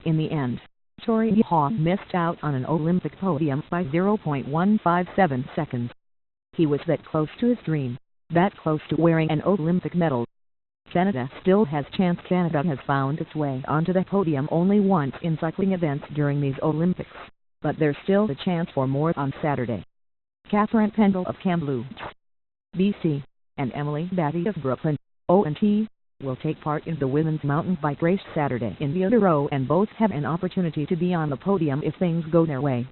In the end, Tory Nyhaug missed out on an Olympic podium by 0.157 seconds. He was that close to his dream, that close to wearing an Olympic medal. Canada still has chance. Canada has found its way onto the podium only once in cycling events during these Olympics, but there's still the chance for more on Saturday. Catherine Pendle of Kamloops, BC, and Emily Batty of Brooklyn, ONT, will take part in the women's mountain bike race Saturday in Toronto, and both have an opportunity to be on the podium if things go their way.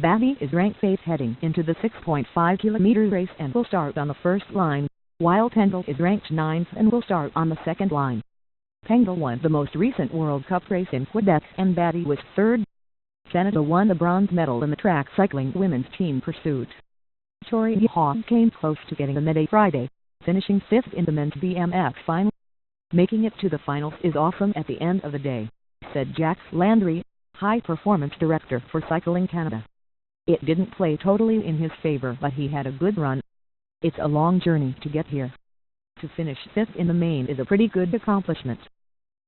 Batty is ranked 8th heading into the 6.5 kilometer race and will start on the first line, while Pendle is ranked 9th and will start on the second line. Pendle won the most recent World Cup race in Quebec and Batty was 3rd. Canada won the bronze medal in the track cycling women's team pursuit. Tory Nyhaug came close to getting a medal Friday, finishing 5th in the men's BMX final. Making it to the finals is awesome at the end of the day, said Jack Landry, High Performance Director for Cycling Canada. It didn't play totally in his favor, but he had a good run. It's a long journey to get here. To finish 5th in the main is a pretty good accomplishment.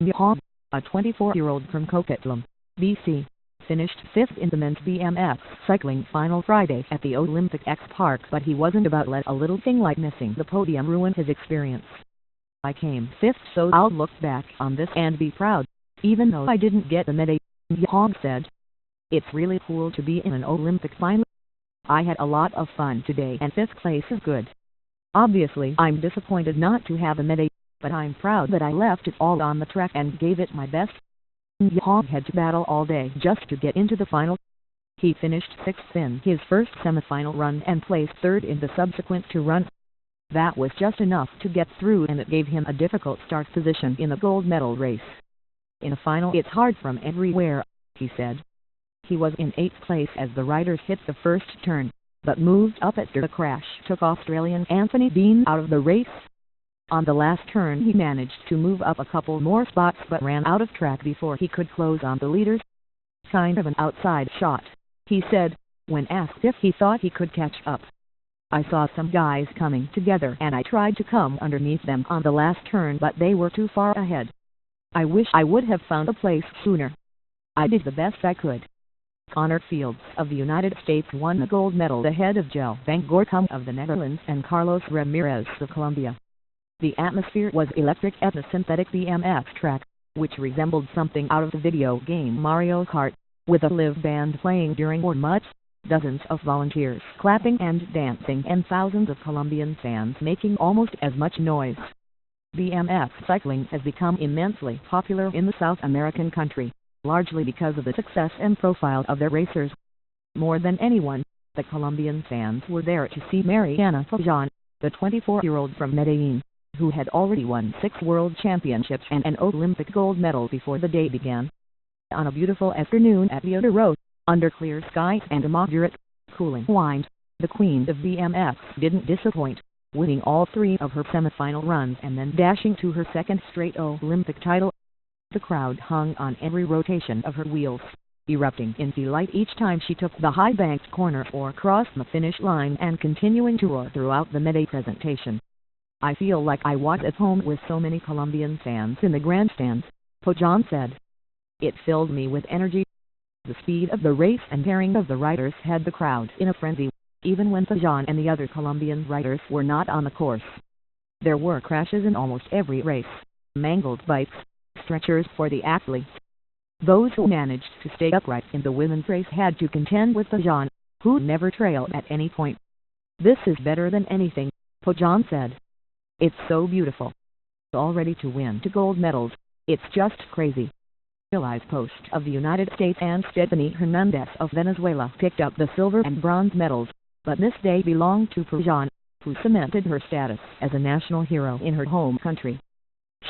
Nyhaug, a 24-year-old from Coquitlam, BC, finished 5th in the men's BMX cycling final Friday at the Olympic X Park, but he wasn't about to let a little thing like missing the podium ruin his experience. I came 5th, so I'll look back on this and be proud, even though I didn't get the medal, Nyhaug said. It's really cool to be in an Olympic final. I had a lot of fun today and 5th place is good. Obviously I'm disappointed not to have a medal, but I'm proud that I left it all on the track and gave it my best. Nyhaug had to battle all day just to get into the final. He finished 6th in his first semifinal run and placed 3rd in the subsequent 2 runs. That was just enough to get through, and it gave him a difficult start position in the gold medal race. In a final it's hard from everywhere, he said. He was in 8th place as the riders hit the first turn, but moved up after the crash took Australian Anthony Dean out of the race. On the last turn he managed to move up a couple more spots but ran out of track before he could close on the leaders. Kind of an outside shot, he said, when asked if he thought he could catch up. I saw some guys coming together and I tried to come underneath them on the last turn, but they were too far ahead. I wish I would have found a place sooner. I did the best I could. Connor Fields of the United States won the gold medal ahead of Jelle van Gorkum of the Netherlands and Carlos Ramirez of Colombia. The atmosphere was electric at the synthetic BMX track, which resembled something out of the video game Mario Kart, with a live band playing during warm-ups, dozens of volunteers clapping and dancing, and thousands of Colombian fans making almost as much noise. BMX cycling has become immensely popular in the South American country, largely because of the success and profile of their racers. More than anyone, the Colombian fans were there to see Mariana Pajan, the 24-year-old from Medellin, who had already won 6 world championships and an Olympic gold medal before the day began. On a beautiful afternoon at Toronto, under clear skies and a moderate, cooling wind, the queen of BMX didn't disappoint, winning all 3 of her semifinal runs and then dashing to her 2nd straight Olympic title. The crowd hung on every rotation of her wheels, erupting in delight each time she took the high-banked corner or crossed the finish line, and continuing to roar throughout the medal presentation. I feel like I was at home with so many Colombian fans in the grandstands, Pajan said. It filled me with energy. The speed of the race and daring of the riders had the crowd in a frenzy, even when Pajan and the other Colombian riders were not on the course. There were crashes in almost every race, mangled bikes, stretchers for the athletes. Those who managed to stay upright in the women's race had to contend with Pajan, who never trailed at any point. This is better than anything, Pajan said. It's so beautiful. All ready to win 2 gold medals, it's just crazy. Eli's Post of the United States and Stephanie Hernandez of Venezuela picked up the silver and bronze medals, but this day belonged to Pajan, who cemented her status as a national hero in her home country.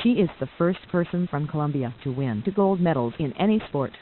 She is the first person from Colombia to win 2 gold medals in any sport.